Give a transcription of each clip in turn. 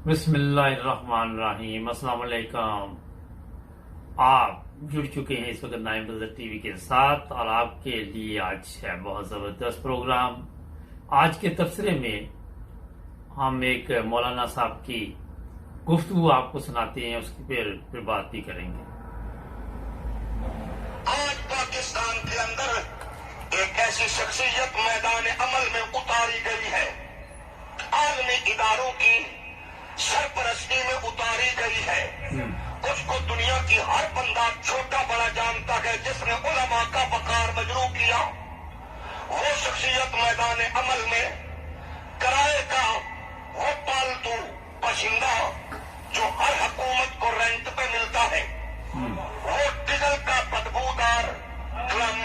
बिस्मिल्लाहिर्रहमानिर्रहीम। अस्सलाम वालेकुम। आप जुड़ चुके हैं इस वक्त नाइम नजर टीवी के साथ और आपके लिए आज है बहुत जबरदस्त प्रोग्राम। आज के तबसरे में हम एक मौलाना साहब की गुफ्तगू आपको सुनाते हैं, उसकी फिर बात भी करेंगे। आज पाकिस्तान के अंदर एक ऐसी शख्सियत मैदान अमल में उतारी गई है, आलमी इदारों की सरपरस्ती में उतारी गई है। उसको दुनिया की हर बंदा छोटा बड़ा जानता है, जिसने उलमा का वकार मजरू किया। वो शख्सियत मैदान अमल में किराए का वो पालतू बशिंदा जो हर हुकूमत को रेंट पे मिलता है, वो डीजल का बदबूदार ड्रम,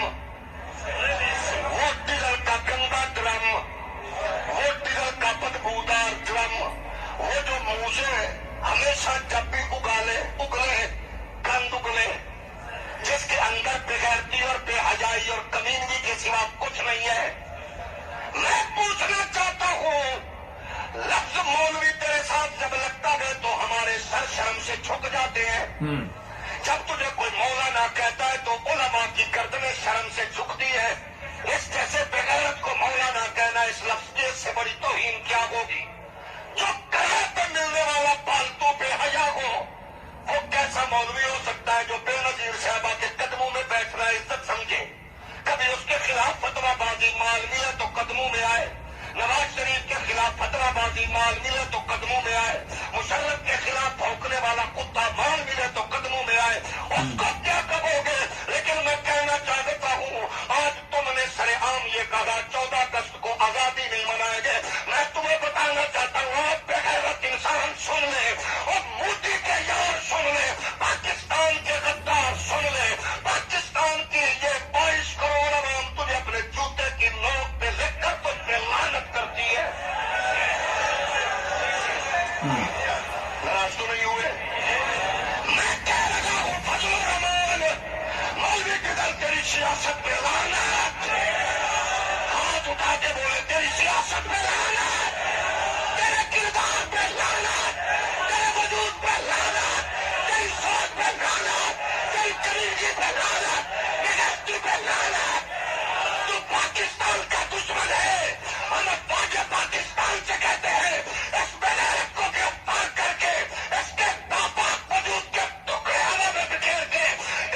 वो डीजल का गंदा ड्रम, वो डीजल का बदबूदार ड्रम, वो जो मुंह से हमेशा जब भी उगले गंद उगले, जिसके अंदर बेगैरती और बेहयाई और कमीनगी के सिवा कुछ नहीं है। मैं पूछना चाहता हूँ, लफ्ज मौलवी तेरे साथ जब लगता है तो हमारे सर शर्म से झुक जाते हैं। जब तुझे कोई मौलाना कहता है तो उलमा की गर्दनें शर्म से झुकती है। इस जैसे बेगैरत को मौलाना कहना, इस लफ्ज से बड़ी तौहीन क्या होगी। जो किराए पर मिलने वाला पालतू बेहया हो, वो कैसा मौलवी हो सकता है जो बेनजीर साहबा के कदमों में बैठना इज्जत समझे। कभी उसके खिलाफ फतवाबाजी माल मिले तो कदमों में आए, नवाज शरीफ के खिलाफ फतवाबाजी माल मिले तो कदमों में आए, मुशर्रफ के खिलाफ भौंकने वाला कुत्ता माल मिले तो कदमों में आए। उसको क्या कहोगे। लेकिन मैं कहना चाहता हूँ, आज तुमने सरेआम ये कहा 14 अगस्त को आजादी नहीं मनाएंगे। मैं तुम्हें बताना चाहता हूँ, बेगैरत इंसान सुन ले और मोदी के यार सुन ले, पाकिस्तान के गद्दार सुन ले। पाकिस्तान की ये 22 करोड़ आवाम तुझे अपने जूते की नोक पे लिखकर तुझ पे लानत करती है। नाराज तो नहीं हुए। मैं कह रहा हूँ, फजलुर रहमान मौलवी के दल तेरी सियासत में लानत। हाथ उठा के बोले, तेरी सियासत में लानत, तेरे किरदार पे लानत, तेरे वजूद पे लानत, तेरी सोच पे लानत, तेरी करीबी पे लानत, बेगैरती पे लानत। तू पाकिस्तान का दुश्मन है। हम बागे पाकिस्तान से कहते हैं, इस बेगैरत को गिरफ्तार करके इसके नापाक वजूद के टुकड़े हवा में बिखेर के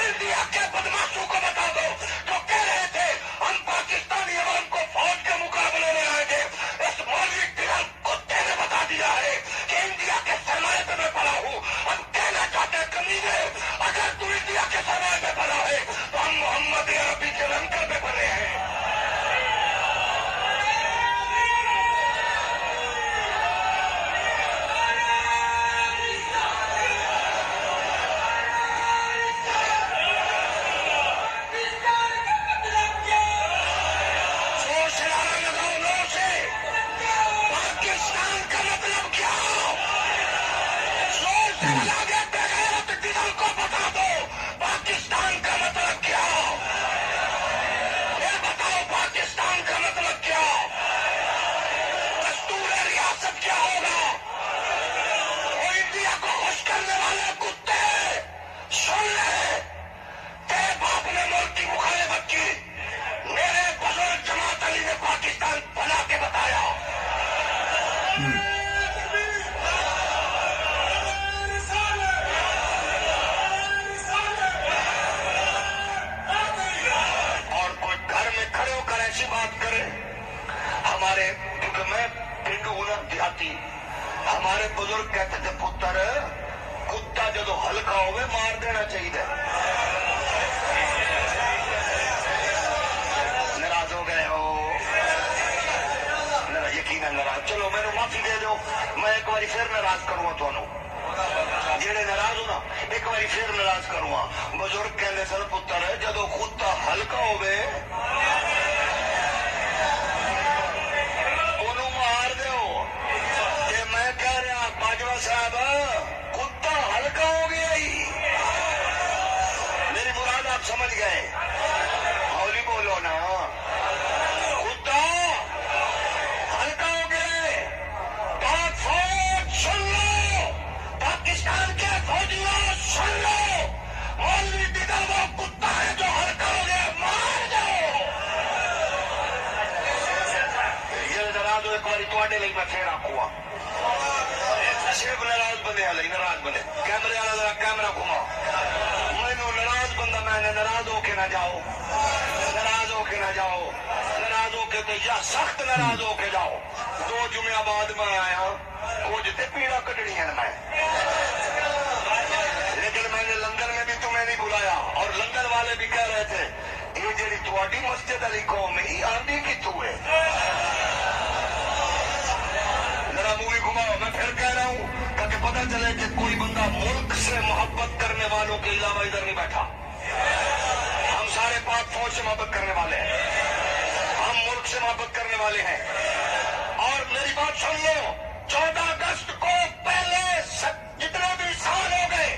इंडिया के बदमाशों को बता दो जो कह रहे थे हम पाकिस्तानी अवाम को फौज के मुकाबले में लाएंगे। इस मौलवी टिरल कुत्ते ने बता दिया है कि इंडिया के सरमाए पे मैं पड़ा हूँ। हम कहना चाहते हैं, कमीने, अगर तू इंडिया के सरमाए पे पड़ा है तो हम मोहम्मद अरबी के लंकर पे पड़े हैं। पाकिस्तान का मतलब क्या? जोर से लगा के बेगैरत टिरल को बता दो, पाकिस्तान का मतलब क्या? फिर बताओ, पाकिस्तान का मतलब क्या? दस्तूर रियासत क्या होगा? वो इंडिया को खुश करने वाले कुत्ते सुन ले। तेरे बाप ने मुल्क की मुखालिफत की, मेरे बुजुर्ग जमात अली ने पाकिस्तान बना के बताया। और कोई घर में खड़े होकर ऐसी बात करे, हमारे, क्योंकि मैं पिंड हूं देहाती, हमारे बुजुर्ग कहते थे, पुत्र कुत्ता जो हल्का होवे मार देना चाहिए। नाराज हो गए हो? यकीन नाराज, चलो मैंने माफी दे दो, मैं एक बार फिर नाराज करूंगा थानू। जेड़े नाराज हो ना, एक बार फिर नाराज करूंगा। बुजुर्ग कहते सर पुत्र जो कुत्ता हल्का होवे ओनू मार दो। ते मैं कह रहा बाजवा साहब, कुत्ता हल्का हो गया ही, मेरी मुराद आप समझ गए। हौली बोलो ना, कुत्ता हल्का हो गया। पाक फौज सुन लो, सख्त नाराज होके जाओ। 2 जुमे बाद में आया कुछ ते पीड़ा कटनी है मैं, लेकिन मैंने लंदन में भी तुम्हें नहीं बुलाया और लंदन वाले भी कह रहे थे ये जेडी थोड़ी मस्जिद अली कौम ही आंधी कितू है। जरा मूवी घुमाओ, मैं फिर कह रहा हूं ताकि पता चले कि कोई बंदा मुल्क से मोहब्बत करने वालों के अलावा इधर नहीं बैठा। हम सारे पाक फौज से मोहब्बत करने वाले हैं, हम मुल्क से मोहब्बत करने वाले हैं। और मेरी बात सुन लो, 14 अगस्त को पहले जितने भी साल हो गए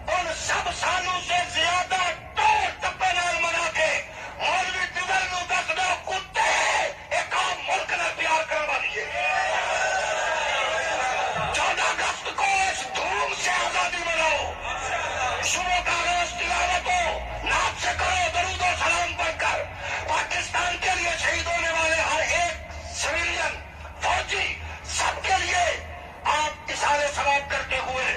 उन सब सालों से ज्यादा तोड़ तप्पे नाल मना के मौलवी दिदर नूं दस दो कुत्ते एक आम मुल्क ने प्यार करने वाली है। 14 अगस्त को इस धूम से आजादी मनाओ, सुबह का रोज तिलावत हो, नाच से करो, दरूद और सलाम पढ़कर पाकिस्तान के लिए शहीद होने वाले हर एक सिविलियन फौजी सबके लिए आप इशारे सवाब करते हुए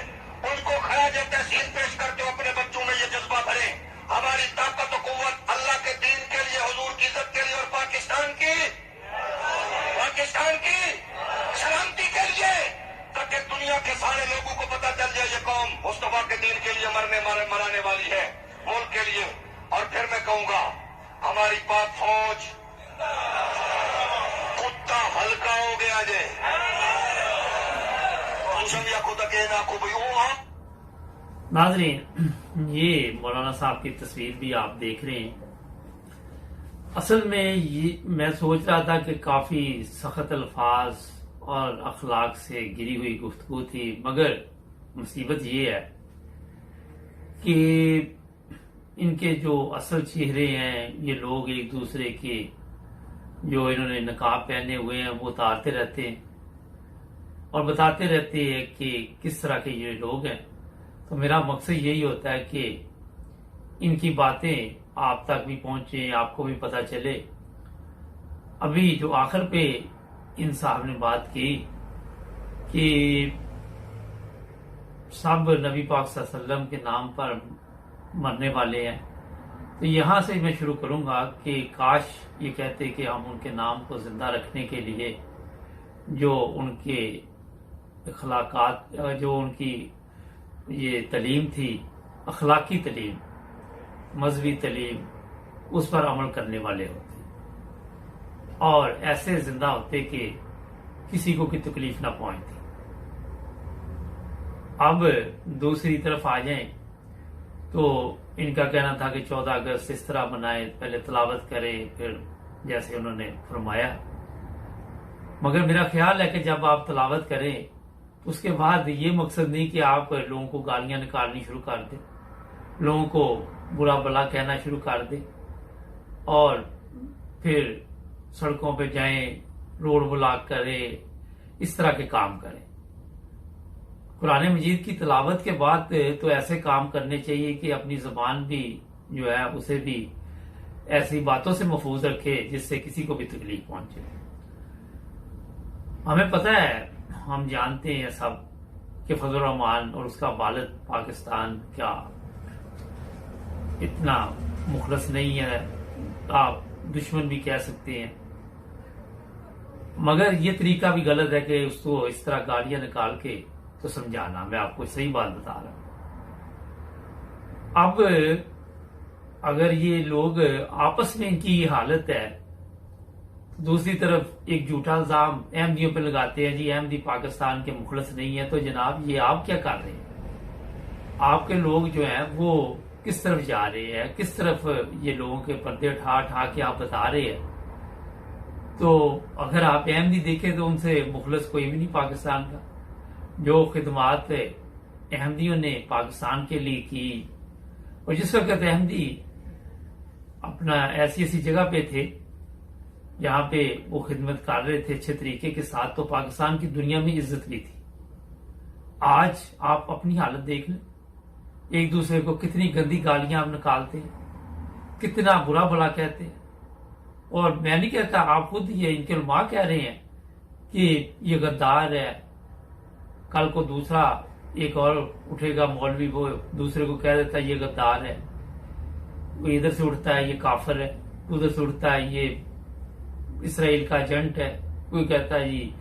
उनको खराज तहसीन पेश करते हो। अपने बच्चों में ये जज्बा भरे, हमारी ताकत और कुव्वत अल्लाह के दीन के लिए, हुजूर की इज्जत के लिए और पाकिस्तान की सलामती के लिए, ताकि दुनिया के सारे लोगों को पता चल जाए ये कौम मुस्तफा के दीन के लिए मराने वाली है, मुल्क के लिए। और फिर मैं कहूंगा हमारी पाक फौज कुत्ता हल्का हो गया जे नाज़रीन, ये मौलाना साहब की तस्वीर भी आप देख रहे हैं। असल में ये मैं सोच रहा था कि काफी सख्त अल्फाज और अखलाक से गिरी हुई गुफ्तगू थी, मगर मुसीबत ये है कि इनके जो असल चेहरे हैं, ये लोग एक दूसरे के जो इन्होंने नकाब पहने हुए हैं वो उतारते रहते हैं और बताते रहते हैं कि किस तरह के ये लोग हैं। तो मेरा मकसद यही होता है कि इनकी बातें आप तक भी पहुंचे, आपको भी पता चले। अभी जो आखिर पे इन साहब ने बात की कि सब नबी पाक सल्लल्लाहु अलैहि वसल्लम के नाम पर मरने वाले हैं, तो यहां से मैं शुरू करूंगा कि काश ये कहते कि हम उनके नाम को जिंदा रखने के लिए जो उनके अखलाकात, जो उनकी ये तलीम थी, अखलाकी तलीम, मजहबी तलीम, उस पर अमल करने वाले होते और ऐसे जिंदा होते कि किसी को कोई तकलीफ ना पहुंचती। अब दूसरी तरफ आ जाएं तो इनका कहना था कि 14 अगस्त इस तरह मनाए, पहले तलावत करें, फिर जैसे उन्होंने फरमाया। मगर मेरा ख्याल है कि जब आप तलावत करें तो उसके बाद ये मकसद नहीं कि आप लोगों को गालियां निकालनी शुरू कर दें, लोगों को बुरा भला कहना शुरू कर दें और फिर सड़कों पे जाएं, रोड ब्लॉक करें, इस तरह के काम करें। कुरान मजीद की तलावत के बाद तो ऐसे काम करने चाहिए कि अपनी जबान भी जो है उसे भी ऐसी बातों से महफूज रखे जिससे किसी को भी तकलीफ पहुंचे। हमें पता है, हम जानते हैं सब कि फजल रहमान और उसका बालिद पाकिस्तान क्या इतना मुखलस नहीं है, आप दुश्मन भी कह सकते हैं, मगर ये तरीका भी गलत है कि उसको इस तरह गालियां निकाल के तो समझाना। मैं आपको सही बात बता रहा हूं। अब अगर ये लोग आपस में इनकी ये हालत है, तो दूसरी तरफ एक झूठा इल्जाम अहमदियों पे लगाते हैं, जी अहमदी पाकिस्तान के मुखलस नहीं है। तो जनाब ये आप क्या कर रहे हैं? आपके लोग जो हैं वो किस तरफ जा रहे हैं, किस तरफ ये लोगों के पर्दे उठा उठा के आप बता रहे हैं। तो अगर आप अहमदी देखें तो उनसे मुखलस कोई भी नहीं पाकिस्तान का। जो खिदमात अहमदियों ने पाकिस्तान के लिए की, और जिस वक्त अहमदी अपना ऐसी ऐसी जगह पे थे जहां पे वो खिदमत कर रहे थे अच्छे तरीके के साथ, तो पाकिस्तान की दुनिया में इज्जत भी थी। आज आप अपनी हालत देख लें, एक दूसरे को कितनी गंदी गालियां आप निकालते हैं, कितना बुरा भला कहते हैं। और मैं नहीं कहता, आप खुद ये इनके उलमा कह रहे हैं कि ये गद्दार है। कल को दूसरा एक और उठेगा मौलवी, वो दूसरे को कह देता है ये गद्दार है, वो इधर से उठता है ये काफिर है, उधर से उठता है ये इसराइल का एजेंट है, कोई कहता है जी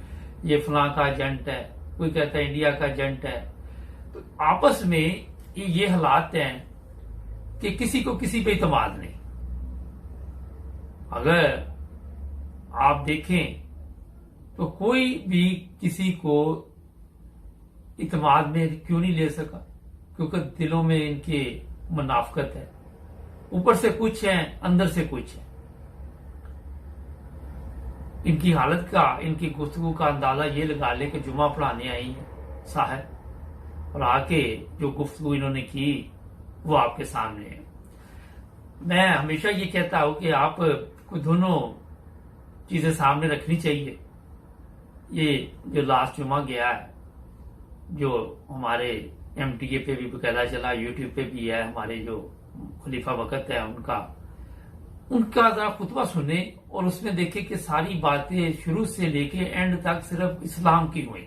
ये फलां का एजेंट है, कोई कहता है इंडिया का एजेंट है। तो आपस में ये हालात हैं कि किसी को किसी पे इतमाद नहीं। अगर आप देखें तो कोई भी किसी को इतमाद में क्यों नहीं ले सका, क्योंकि दिलों में इनके मुनाफकत है। ऊपर से कुछ है, अंदर से कुछ है। इनकी हालत का, इनकी गुफ्तगू का अंदाजा ये लगा ले कि जुमा पढ़ाने आई है साहब, और आके जो गुफ्तगू इन्होंने की वो आपके सामने है। मैं हमेशा ये कहता हूं कि आप को दोनों चीजें सामने रखनी चाहिए। ये जो लास्ट जुमा गया है, जो हमारे MTA पे भी बकायदा चला, यूट्यूब पे भी है, हमारे जो खलीफा वक्त है उनका जरा खुतबा सुने और उसमें देखे कि सारी बातें शुरू से लेके एंड तक सिर्फ इस्लाम की हुई।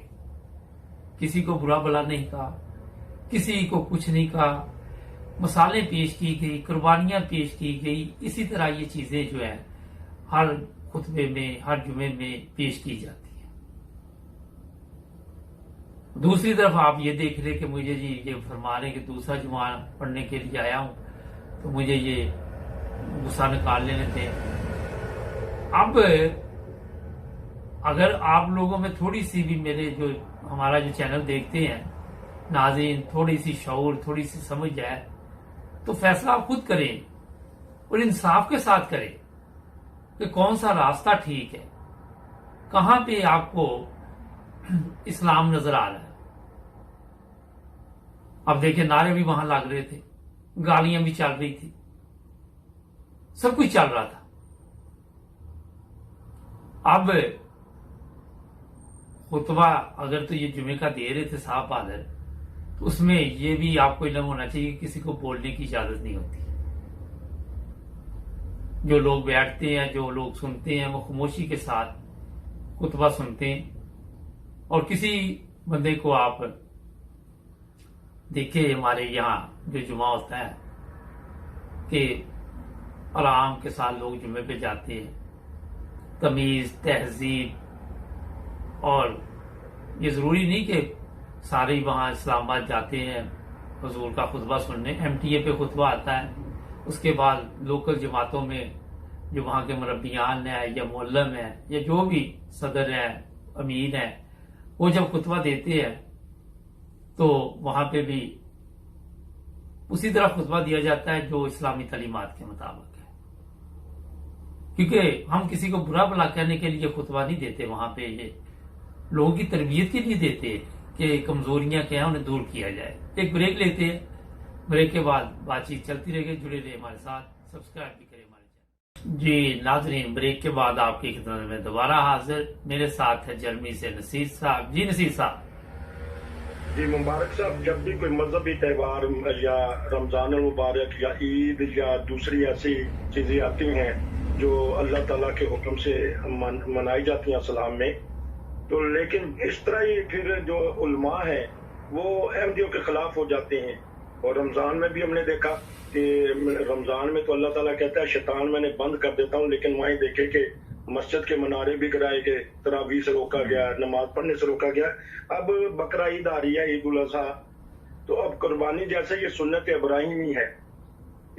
किसी को बुरा भला नहीं कहा, किसी को कुछ नहीं कहा, मसाले पेश की गई, कुर्बानियां पेश की गई। इसी तरह ये चीजें जो है हर खुतबे में, हर जुमे में पेश की जाती है। दूसरी तरफ आप ये देख रहे कि मुझे जी ये फरमा रहे कि दूसरा जुमा पढ़ने के लिए आया हूं, तो मुझे ये गुस्सा निकाल लेने थे। अब अगर आप लोगों में थोड़ी सी भी, मेरे जो हमारा जो चैनल देखते हैं नाज़रीन, थोड़ी सी शऊर, थोड़ी सी समझ जाए तो फैसला आप खुद करें और इंसाफ के साथ करें कि कौन सा रास्ता ठीक है, कहां पे आपको इस्लाम नजर आ रहा है। अब देखिए, नारे भी वहां लग रहे थे, गालियां भी चल रही थी, सब कुछ चल रहा था। अब खुतबा अगर तो ये जुमे का दे रहे थे साहब बहादुर, तो उसमें ये भी आपको इल्म होना चाहिए कि किसी को बोलने की इजाजत नहीं होती। जो लोग बैठते हैं, जो लोग सुनते हैं, वो खामोशी के साथ खुतबा सुनते हैं। और किसी बंदे को आप देखिए, हमारे यहाँ जो जुमा होता है कि आराम के साथ लोग जुमे पे जाते हैं, तमीज, तहजीब, और ये जरूरी नहीं कि सारे वहां इस्लामाबाद जाते हैं हुजूर का खुतबा सुनने। MTA पे खुतबा आता है, उसके बाद लोकल जमातों में जो वहां के मुरब्बियान है या मुअल्लिम है या जो भी सदर है, अमीर है, वो जब खुतबा देते हैं तो वहां पे भी उसी तरह खुतबा दिया जाता है जो इस्लामी तालीमात के मुताबिक है। क्योंकि हम किसी को बुरा भला कहने के लिए खुतबा नहीं देते, वहां पे ये लोगों की तरबियत के लिए देते कि कमजोरियां क्या है उन्हें दूर किया जाए। एक ब्रेक लेते हैं, ब्रेक के बाद बातचीत चलती रहेगी। जुड़े रहे हमारे साथ, सब्सक्राइब भी करें हमारे चैनल। जी नाज़रीन, ब्रेक के बाद आपकी खिदमत में दोबारा हाजिर। मेरे साथ है जर्मनी से नसीर साहब। जी नसीर साहब। जी मुबारक साहब, जब भी कोई मजहबी त्यौहार या रमजान मुबारक या ईद या दूसरी ऐसी चीजें आती हैं जो अल्लाह ताला के हुक्म से मनाई जाती हैं इस्लाम में, तो लेकिन इस तरह ही फिर जो उलमा है वो अहमदियों के खिलाफ हो जाते हैं। और रमजान में भी हमने देखा कि रमजान में तो अल्लाह ताला कहता है शैतान मैंने बंद कर देता हूँ, लेकिन वहीं देखे कि मस्जिद के मनारे भी गिराए गए, तरावी से रोका गया, नमाज पढ़ने से रोका गया। अब बकरा ईद आ रही है, ईद उल अजहा, तो अब कुर्बानी जैसे ये सुन्नत इब्राहिमी है,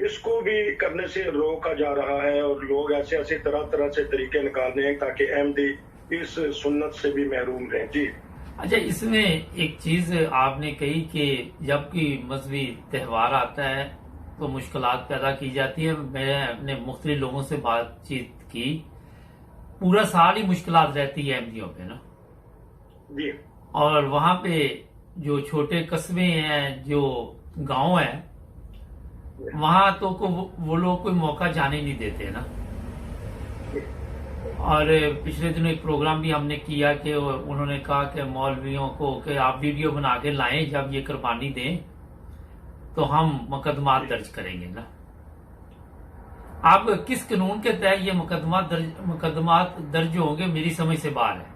इसको भी करने से रोका जा रहा है और लोग ऐसे ऐसे तरह तरह से तरीके निकाल रहे हैं ताकि अहमदी इस सुन्नत से भी महरूम रहे। जी अच्छा, इसमें एक चीज आपने कही कि जब कोई मजहबी त्यौहार आता है तो मुश्किलात पैदा की जाती है। मैं अपने मुख्तलिफ लोगों से बातचीत की, पूरा साल ही मुश्किलात रहती है अहमदियों पे ना जी। और वहां पे जो छोटे कस्बे हैं, जो गांव हैं, वहां तो वो लोग कोई मौका जाने नहीं देते ना। और पिछले दिनों एक प्रोग्राम भी हमने किया कि उन्होंने कहा कि मौलवियों को कि आप वीडियो बना के लाएं, जब ये कुर्बानी दें तो हम मुकदमात दर्ज करेंगे ना। अब किस कानून के तहत ये मुकदमात दर्ज होंगे, मेरी समझ से बाहर है।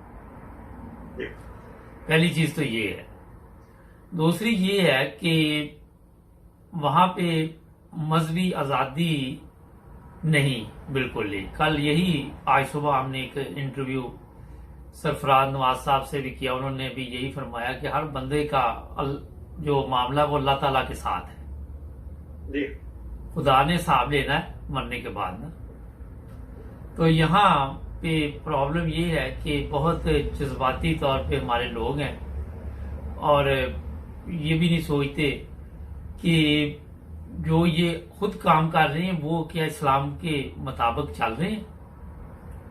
पहली चीज तो ये है। दूसरी ये है कि वहां पे मजहबी आजादी नहीं, बिल्कुल नहीं। कल यही आज सुबह हमने एक इंटरव्यू सरफराज नवाज साहब से भी किया, उन्होंने भी यही फरमाया कि हर बंदे का जो मामला वो अल्लाह ताला के साथ है जी। खुदा ने हिसाब लेना है मरने के बाद ना। तो यहाँ पे प्रॉब्लम ये है कि बहुत जज्बाती तौर पे हमारे लोग हैं और ये भी नहीं सोचते कि जो ये खुद काम कर रहे हैं वो क्या इस्लाम के मुताबिक चल रहे हैं।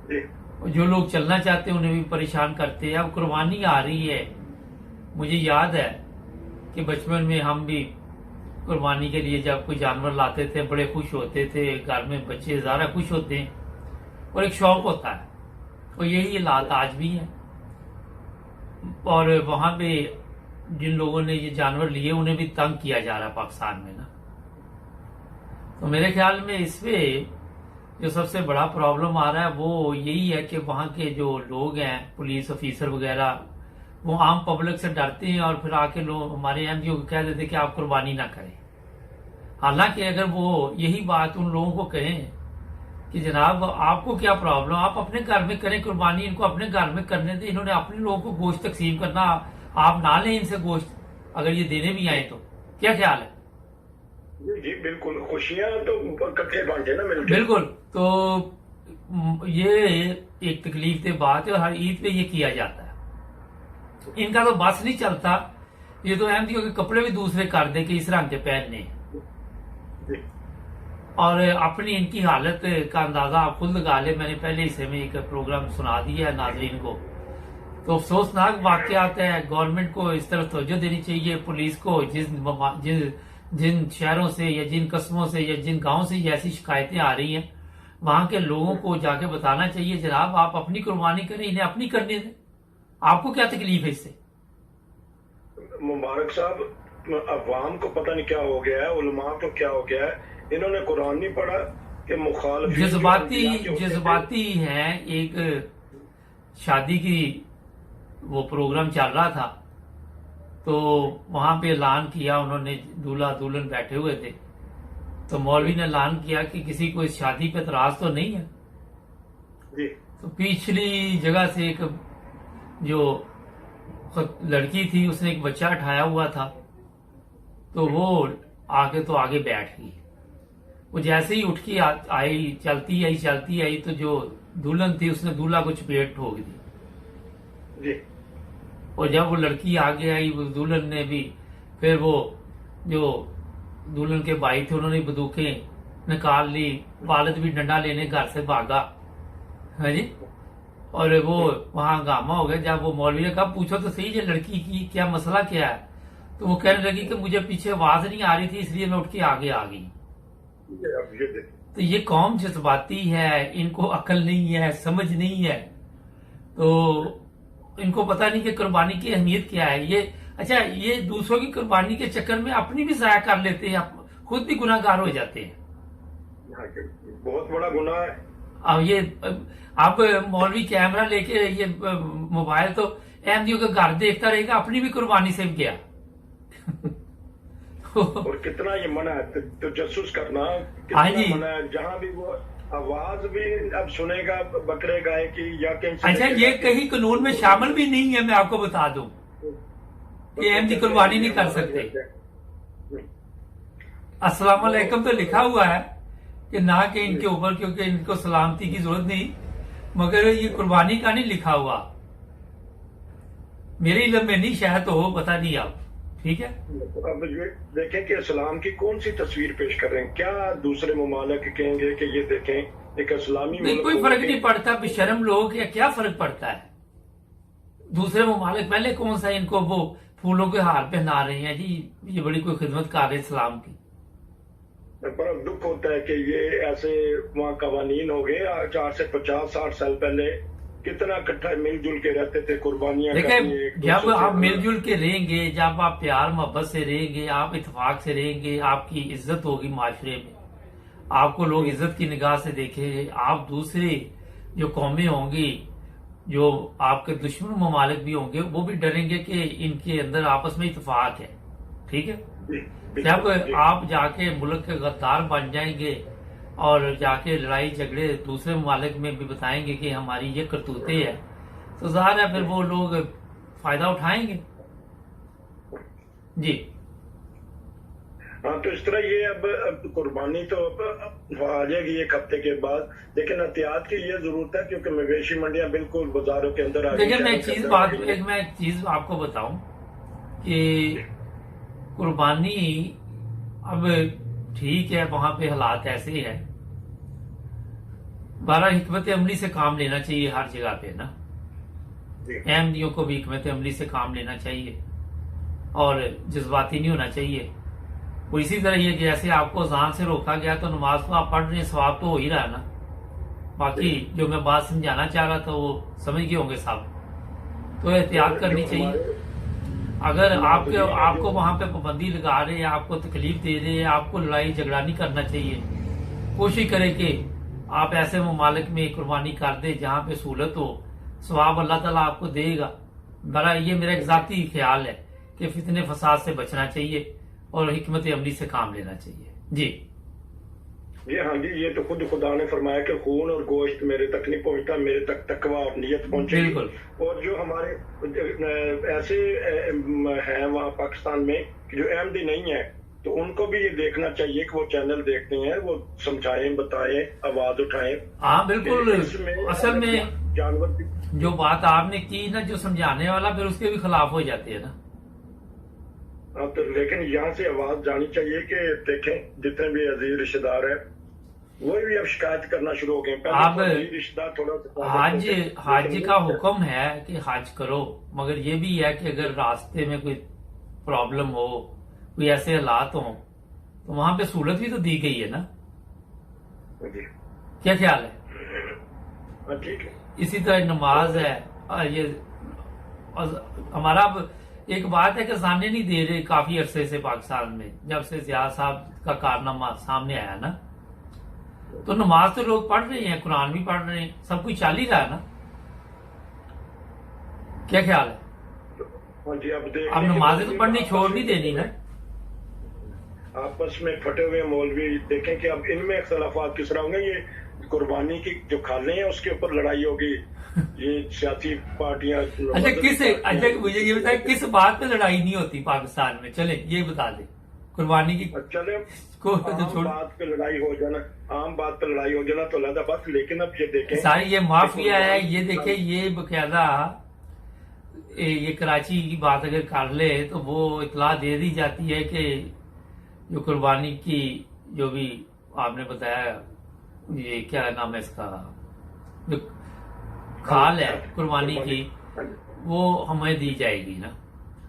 जी। और जो लोग चलना चाहते हैं उन्हें भी परेशान करते हैं। अब कुर्बानी आ रही है, मुझे याद है कि बचपन में हम भी कुर्बानी के लिए जब कोई जानवर लाते थे बड़े खुश होते थे, घर में बच्चे ज़्यादा खुश होते हैं और एक शौक होता है। और यही हालात आज भी हैं। और वहां पे जिन लोगों ने ये जानवर लिए उन्हें भी तंग किया जा रहा है पाकिस्तान में ना। तो मेरे ख्याल में इसपे जो सबसे बड़ा प्रॉब्लम आ रहा है वो यही है कि वहां के जो लोग हैं, पुलिस ऑफिसर वगैरह, वो आम पब्लिक से डरते हैं और फिर आके लोग हमारे एमपीओ को कह देते कि आप कुर्बानी ना करें। हालांकि अगर वो यही बात उन लोगों को कहें कि जनाब आपको क्या प्रॉब्लम, आप अपने घर में करें कुर्बानी, इनको अपने घर में करने दें, इन्होंने अपने लोगों को गोश्त तकसीम करना, आप ना लें इनसे गोश्त, अगर ये देने भी आए तो क्या ख्याल है? जी बिल्कुल, खुशियां तो इकट्ठे बांटे ना मिलकर। बिल्कुल। तो ये एक तकलीफ की बात है और हर ईद पे ये किया जाता है। इनका तो बस नहीं चलता, ये तो एमपीओ के कपड़े भी दूसरे कर दे कि इस रंग के पहनने, और अपनी इनकी हालत का अंदाजा आप खुद लगा ले। मैंने पहले हिस्से में एक प्रोग्राम सुना दिया है नाजरीन को। तो अफसोसनाक वाकयात है। गवर्नमेंट को इस तरफ तवज्जो देनी चाहिए, पुलिस को जिन शहरों से या जिन कस्बों से या जिन गांवों से ऐसी शिकायतें आ रही हैं वहां के लोगों को जाके बताना चाहिए जनाब आप अपनी कुर्बानी करें, इन्हें अपनी करने दें, आपको क्या तकलीफ है इससे? मुबारक साहब, अवाम को पता नहीं क्या हो गया है, उलमा को क्या हो गया है, इन्होंने कुरान नहीं पढ़ा कि मुखालिफ जज्बाती है। एक शादी की वो प्रोग्राम चल रहा था तो वहां पे ऐलान किया उन्होंने, दूल्हा दुल्हन बैठे हुए थे, तो मौलवी ने ऐलान किया कि किसी को इस शादी पे एतराज तो नहीं है। जी। तो पिछली जगह से एक जो लड़की थी उसने एक बच्चा उठाया हुआ था, तो वो आके तो आगे बैठ गई। वो जैसे ही उठ के आई चलती आई तो जो दुल्हन थी उसने दूल्हा को चपेट ठोक दी। जी। और जब वो लड़की आगे आई वो दुल्हन ने भी, फिर वो जो दुल्हन के भाई थे उन्होंने बंदूकें निकाल ली, वालिद भी डंडा लेने घर से भागा है जी। और वो वहां हंगामा हो गया। जब वो मौलवी ने कहा पूछो तो सही ये लड़की की क्या मसला क्या है, तो वो कहने लगी कि मुझे पीछे आवाज नहीं आ रही थी इसलिए मैं उठ के आगे आ गई। तो ये कौम जज्बाती है, इनको अकल नहीं है, समझ नहीं है, तो इनको पता नहीं कि कुर्बानी की अहमियत क्या है। ये अच्छा, ये दूसरों की कुर्बानी के चक्कर में अपनी भी जाया कर लेते हैं, खुद भी गुनाहगार हो जाते हैं। बहुत बड़ा गुनाह है। अब मौलवी कैमरा लेके ये मोबाइल तो एमपीओ का घर देखता रहेगा, अपनी भी कुर्बानी से गया। और कितना ये मना है तो जासूस करना, हाँ जी। कितना मना है, जहाँ भी वो आवाज भी अब सुनेगा बकरे गाय की या कहीं। अच्छा, ये कहीं कानून में शामिल भी नहीं है, मैं आपको बता दूं कि एमपी कुर्बानी नहीं कर सकते। अस्सलाम वालेकुम तो लिखा हुआ है कि ना कि इनके ऊपर, क्योंकि इनको सलामती की जरूरत नहीं, मगर ये कुर्बानी का नहीं लिखा हुआ। मेरे इल्म में नहीं, शायद तो हो, पता नहीं आप। ठीक है, अब ये देखें कि इस्लाम की कौन सी तस्वीर पेश कर रहे हैं, क्या दूसरे ममालिक कहेंगे कि ये देखें एक इस्लामी नहीं, कोई फर्क नहीं पड़ता, बेशर्म लोग, या क्या फर्क पड़ता है। दूसरे ममालिक पहले कौन सा इनको वो फूलों के हार पहना रहे हैं जी, ये बड़ी कोई खिदमत कर रहे इस्लाम की। बड़ा दुख होता है कि ये ऐसे वहाँ कवानीन हो गए। 4 से 50-60 साल पहले कितना इकट्ठा मिलजुल के रहते थे, कुर्बानियां। देखिए, जब आप मिलजुल के रहेंगे, जब आप प्यार मोहब्बत से रहेंगे, आप इत्तेफाक से रहेंगे, आपकी इज्जत होगी माशरे में, आपको लोग इज्जत की निगाह से देखेंगे। आप दूसरे जो कौमें होंगी, जो आपके दुश्मन ममालिक भी होंगे, वो भी डरेंगे कि इनके अंदर आपस में इत्तेफाक है। ठीक है, जब आप जाके मुल्क के गद्दार बन जाएंगे और जाके लड़ाई झगड़े दूसरे ममालिक में भी बताएंगे कि हमारी ये करतूतें हैं, तो ज़ाहिर है फिर वो लोग फायदा उठाएंगे। जी हाँ, तो इस तरह ये अब कुर्बानी तो अब आ जाएगी एक हफ्ते के बाद, लेकिन एहतियात की ये जरूरत है क्योंकि मवेशी मंडियां बिल्कुल बाजारों के अंदर आ गई। देखिए मैं एक चीज आपको बताऊं कि कुर्बानी अब ठीक है, वहां पे हालात ऐसे ही है, 12 हिकमत अमली से काम लेना चाहिए हर जगह पे ना। अहमदियों को भी हिकमत अमली से काम लेना चाहिए और जज्बाती नहीं होना चाहिए। वो इसी तरह ये जैसे आपको अज़ान से रोका गया तो नमाज तो आप पढ़ रहे हैं, सवाब तो हो ही रहा है ना। बाकी जो मैं बात समझाना चाह रहा था वो समझ गए होंगे साहब। तो एहतियात करनी चाहिए। अगर आपको वहां पे पाबंदी लगा रहे हैं, आपको तकलीफ दे रहे हैं, आपको लड़ाई झगड़ा नहीं करना चाहिए। कोशिश करें कि आप ऐसे ममालिक में कुर्बानी कर दे जहां पे सहूलत हो, सवाब अल्लाह ताला आपको देगा। बड़ा ये मेरा एक जाती ख्याल है कि फितने फसाद से बचना चाहिए और हिकमत अमली से काम लेना चाहिए। जी हाँ जी, ये तो खुद खुदा ने फरमाया कि खून और गोश्त मेरे तक नहीं पहुंचता, मेरे तक तकवा और नियत पहुंचेगी। और जो हमारे ऐसे हैं वहाँ पाकिस्तान में जो अहमदी नहीं है, तो उनको भी ये देखना चाहिए कि वो चैनल देखते हैं, वो समझाएं, बताएं, आवाज उठाएं। हाँ बिल्कुल। असल में जानवर जो बात आपने की ना, जो समझाने वाला फिर उसके भी खिलाफ हो जाते हैं ना। तो लेकिन यहाँ से आवाज जानी चाहिए कि देखें जितने भी अजीज रिश्तेदार हैं वो भी अब शिकायत करना शुरू हो गए। आप रिश्तेदार थोड़ा हज का हुक्म है कि हज करो, मगर ये भी है कि अगर रास्ते में कोई प्रॉब्लम हो, कोई ऐसे हालात हो, तो वहां पे सहूलत भी तो दी गई है ना। क्या ख्याल है? ठीक है। इसी तरह नमाज है। ये हमारा अब एक बात है कि सामने नहीं दे रहे काफी अरसे से पाकिस्तान में, जब से जिया साहब का कारनामा सामने आया ना, तो नमाज तो लोग पढ़ रहे हैं, कुरान भी पढ़ रहे हैं, सब कुछ चल ही रहा है ना। क्या ख्याल है? अब नमाजें तो पढ़नी छोड़ नहीं देनी ना। आपस में फटे हुए मौलवी देखें कि अब इनमें इख्तलाफात किस तरह होंगे। ये कुर्बानी की जो खाले हैं उसके ऊपर लड़ाई होगी, ये सियासी पार्टियां। अच्छा मुझे ये बताए किस बात पे लड़ाई नहीं होती पाकिस्तान में? चले ये बता दे। कुर्बानी की चले बात पे लड़ाई हो जाना, आम बात पे लड़ाई हो जाना तो अलग बात, लेकिन अब ये देखें सारी ये माफिया है। ये देखे ये बकायदा ये कराची की बात अगर कर ले तो वो इतला दे दी जाती है कि जो कुर्बानी की जो भी आपने बताया, ये क्या नाम है इसका, जो खाल है कुर्बानी की, वो हमें दी जाएगी ना।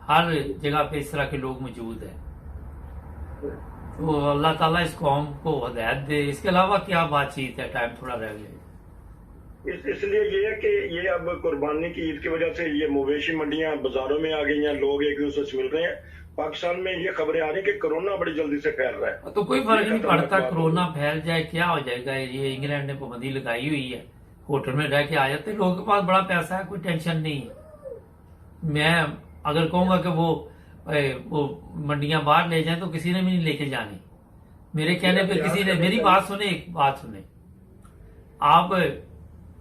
हर जगह पे इस तरह के लोग मौजूद हैं। तो अल्लाह ताला इस कौम को हिदायत दे। इसके अलावा क्या बातचीत है? टाइम थोड़ा रह गया। इसलिए ये है कि ये अब कुर्बानी की ईद की वजह से ये मवेशी मंडियां बाजारों में आ गई हैं, लोग एक दूसरे से मिल रहे हैं। पाकिस्तान में ये खबरें आ रही कि कोरोना बड़ी जल्दी से फैल रहा है। तो कोई फर्क नहीं पड़ता, कोरोना फैल जाए क्या हो जाएगा। ये इंग्लैंड ने पाबंदी लगाई हुई है, होटल में रह के आ जाते लोगों के पास बड़ा पैसा है, कोई टेंशन नहीं है। मैं अगर कहूंगा कि वो मंडियां बाहर ले जाएं तो किसी ने भी नहीं लेके जानी। मेरे कहने पे किसी ने, मेरी बात सुने, एक बात सुने, आप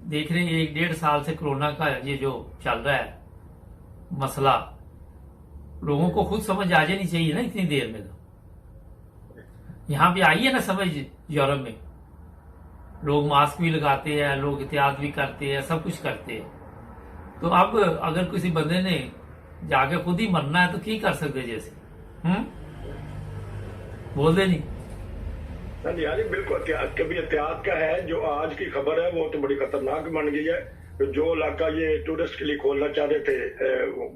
देख रहे हैं 1-1.5 साल से कोरोना का ये जो चल रहा है मसला, लोगों को खुद समझ आ जानी चाहिए ना इतनी देर में। तो यहाँ पे आई है ना समझ, यूरोप में लोग मास्क भी लगाते हैं, लोग एहतियात भी करते हैं, सब कुछ करते हैं। तो अब अगर किसी बंदे ने जाके खुद ही मरना है तो क्या कर सकते जैसे बोल दे नहीं। यानी बिल्कुल कभी एहतियात का है। जो आज की खबर है वो तो बड़ी खतरनाक बन गई है। तो जो इलाका ये टूरिस्ट के लिए खोलना चाह रहे थे,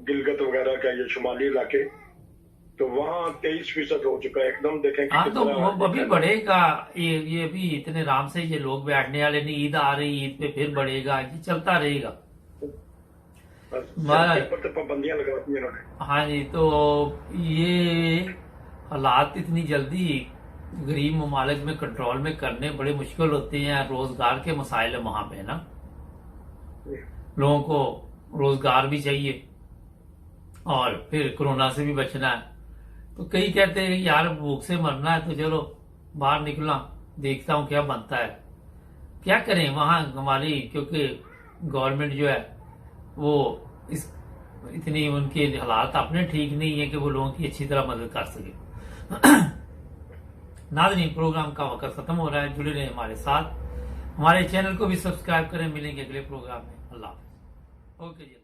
गिलगित वगैरह का ये शुमाली इलाके, तो वहाँ 23% हो चुका है एकदम। देखें तो वो अभी बढ़ेगा। ये अभी इतने आराम से ये लोग बैठने वाले नहीं। ईद आ रही, ईद पे फिर बढ़ेगा, ये चलता रहेगा। पाबंदियां लगा दी इन्होंने। हाँ जी, तो ये हालात इतनी जल्दी गरीब ममालिक में कंट्रोल में करने बड़े मुश्किल होते हैं। रोजगार के मसाइल है वहां पे ना, लोगों को रोजगार भी चाहिए और फिर कोरोना से भी बचना है। तो कई कहते हैं यार भूख से मरना है तो चलो बाहर निकला, देखता हूं क्या बनता है। क्या करें वहां हमारी, क्योंकि गवर्नमेंट जो है वो इतनी उनके हालात अपने ठीक नहीं है कि वो लोगों की अच्छी तरह मदद कर सके। नाज़रीन, प्रोग्राम का वक्त खत्म हो रहा है। जुड़े रहे हमारे साथ, हमारे चैनल को भी सब्सक्राइब करें। मिलेंगे अगले प्रोग्राम में। अल्लाह हाफ़िज़। ओके जी।